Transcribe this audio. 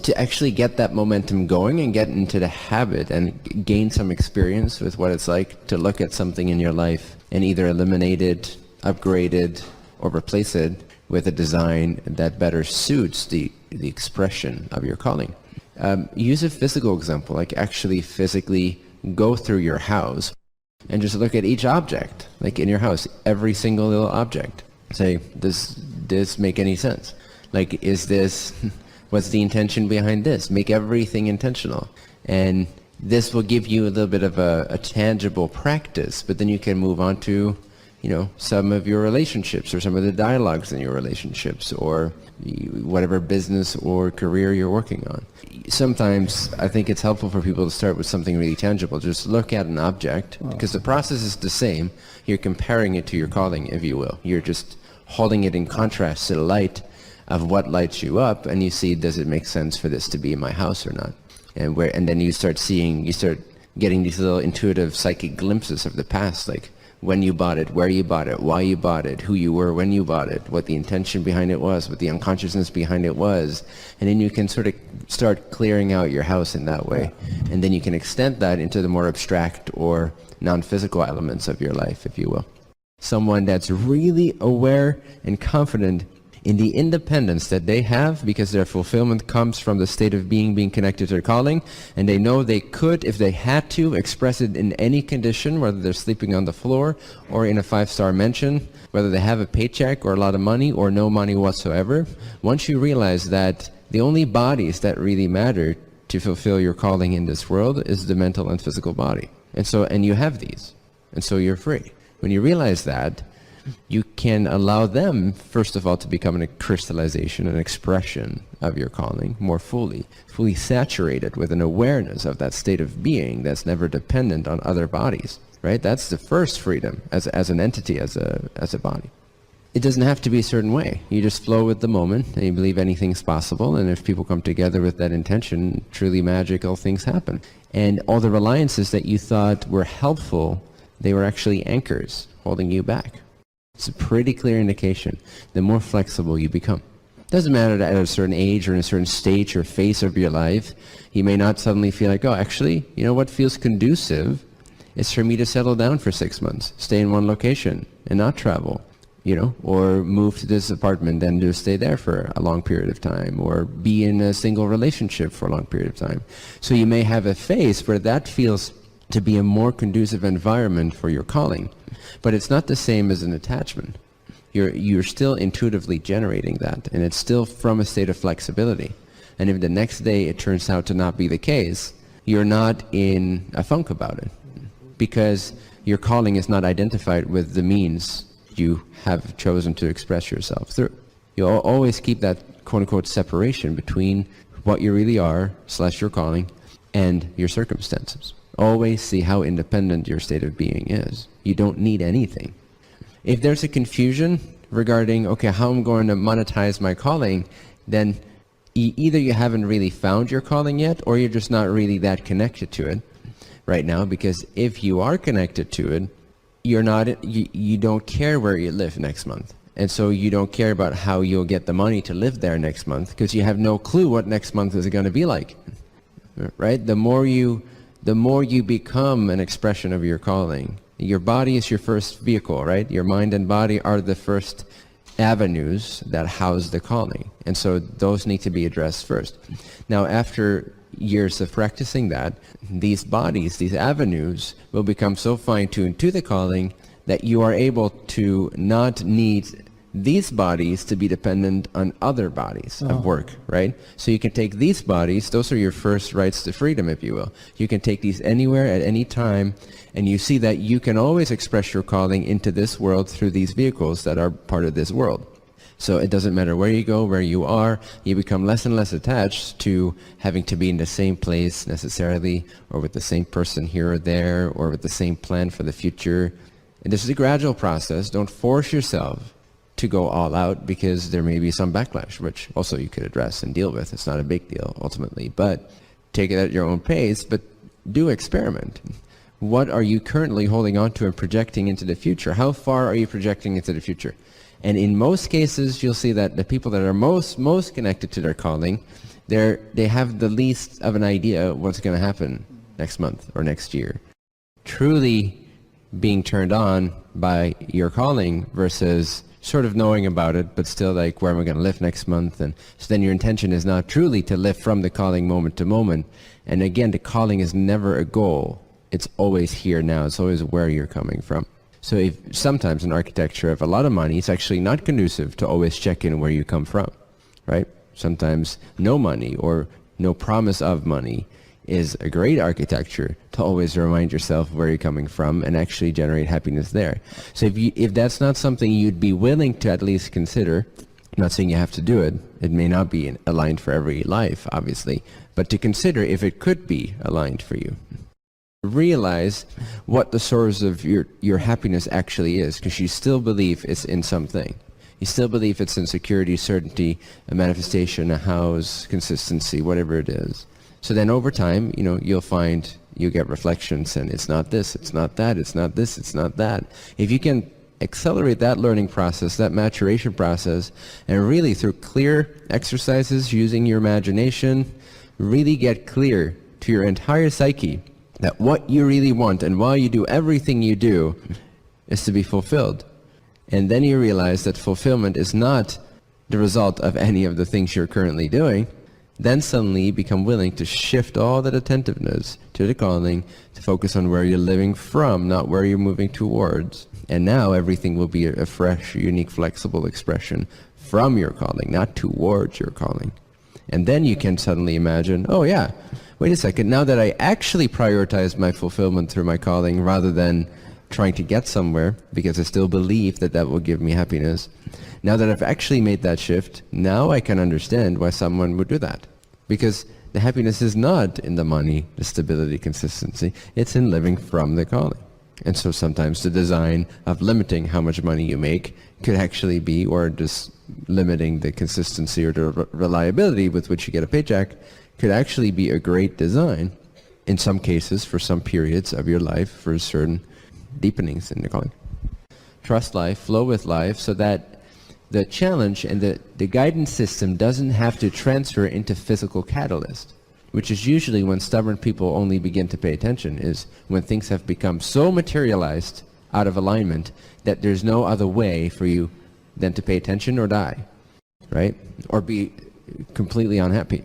to actually get that momentum going and get into the habit and gain some experience with what it's like to look at something in your life and either eliminate it, upgrade it, or replace it with a design that better suits the expression of your calling. Use a physical example, like actually physically go through your house and just look at each object, like in your house, every single little object. Say, does this make any sense? Like, is this, what's the intention behind this? Make everything intentional. And this will give you a little bit of a tangible practice, but then you can move on to, some of your relationships or some of the dialogues in your relationships or whatever business or career you're working on. Sometimes I think it's helpful for people to start with something really tangible. Just look at an object, because the process is the same. You're comparing it to your calling, if you will. You're just holding it in contrast to the light of what lights you up, and you see, does it make sense for this to be in my house or not? And then you start getting these little intuitive psychic glimpses of the past, like when you bought it, where you bought it, why you bought it, who you were when you bought it, what the intention behind it was, what the unconsciousness behind it was. And then you can sort of start clearing out your house in that way. And then you can extend that into the more abstract or non-physical elements of your life, if you will. Someone that's really aware and confident in the independence that they have, because their fulfillment comes from the state of being connected to their calling, and they know they could, if they had to, express it in any condition, whether they're sleeping on the floor or in a 5-star mansion, whether they have a paycheck or a lot of money or no money whatsoever. Once you realize that the only bodies that really matter to fulfill your calling in this world is the mental and physical body. And you have these, and so you're free. When you realize that, you can allow them, first of all, to become a crystallization, an expression of your calling more fully saturated with an awareness of that state of being that's never dependent on other bodies, right? That's the first freedom as an entity, as a body. It doesn't have to be a certain way. You just flow with the moment, and you believe anything's possible, and if people come together with that intention, truly magical things happen. And all the reliances that you thought were helpful, they were actually anchors holding you back. It's a pretty clear indication. The more flexible you become. Doesn't matter that at a certain age or in a certain stage or phase of your life, you may not suddenly feel like, oh, actually, what feels conducive is for me to settle down for 6 months, stay in one location and not travel, or move to this apartment and just stay there for a long period of time, or be in a single relationship for a long period of time. So you may have a phase where that feels to be a more conducive environment for your calling. But it's not the same as an attachment. You're still intuitively generating that, and it's still from a state of flexibility. And if the next day it turns out to not be the case, you're not in a funk about it, because your calling is not identified with the means you have chosen to express yourself through. You'll always keep that quote-unquote separation between what you really are / your calling and your circumstances. Always see how independent your state of being is. You don't need anything. If there's a confusion regarding, okay, how I'm going to monetize my calling, then either you haven't really found your calling yet, or you're just not really that connected to it right now, because if you are connected to it, you don't care where you live next month. And so you don't care about how you'll get the money to live there next month, because you have no clue what next month is going to be like, right? The more you become an expression of your calling, your body is your first vehicle, right? Your mind and body are the first avenues that house the calling. And so those need to be addressed first. Now, after years of practicing that, these bodies, these avenues, will become so fine-tuned to the calling that you are able to not need these bodies to be dependent on other bodies of work, right? So you can take these bodies, those are your first rights to freedom, if you will. You can take these anywhere at any time, and you see that you can always express your calling into this world through these vehicles that are part of this world. So it doesn't matter where you go, where you are, you become less and less attached to having to be in the same place necessarily, or with the same person here or there, or with the same plan for the future. And this is a gradual process. Don't force yourself to go all out, because there may be some backlash, which also you could address and deal with. It's not a big deal ultimately, but take it at your own pace, but do experiment. What are you currently holding on to and projecting into the future? How far are you projecting into the future? And in most cases, you'll see that the people that are most connected to their calling, They have the least of an idea what's going to happen next month or next year. Truly being turned on by your calling versus sort of knowing about it, but still like, where am I going to live next month? And so then your intention is not truly to live from the calling moment to moment. And again, the calling is never a goal. It's always here now. It's always where you're coming from. So if sometimes in architecture, if a lot of money, it's actually not conducive to always check in where you come from, right? Sometimes no money or no promise of money is a great architecture to always remind yourself where you're coming from and actually generate happiness there. So if that's not something you'd be willing to at least consider, I'm not saying you have to do it, it may not be aligned for every life, obviously, but to consider if it could be aligned for you. Realize what the source of your happiness actually is, because you still believe it's in something. You still believe it's in security, certainty, a manifestation, a house, consistency, whatever it is. So then over time, you'll find you get reflections and it's not this, it's not that, it's not this, it's not that. If you can accelerate that learning process, that maturation process, and really through clear exercises using your imagination, really get clear to your entire psyche that what you really want and why you do everything you do is to be fulfilled. And then you realize that fulfillment is not the result of any of the things you're currently doing. Then suddenly you become willing to shift all that attentiveness to the calling, to focus on where you're living from, not where you're moving towards. And now everything will be a fresh, unique, flexible expression from your calling, not towards your calling. And then you can suddenly imagine, oh yeah, wait a second, now that I actually prioritize my fulfillment through my calling rather than trying to get somewhere, because I still believe that that will give me happiness, now that I've actually made that shift, now I can understand why someone would do that. Because the happiness is not in the money, the stability, consistency, it's in living from the calling. And so sometimes the design of limiting how much money you make could actually be, or just limiting the consistency or the reliability with which you get a paycheck, could actually be a great design in some cases for some periods of your life for certain deepenings in the calling. Trust life, flow with life, so that the challenge and the guidance system doesn't have to transfer into physical catalyst, which is usually when stubborn people only begin to pay attention, is when things have become so materialized out of alignment that there's no other way for you than to pay attention or die, right? Or be completely unhappy.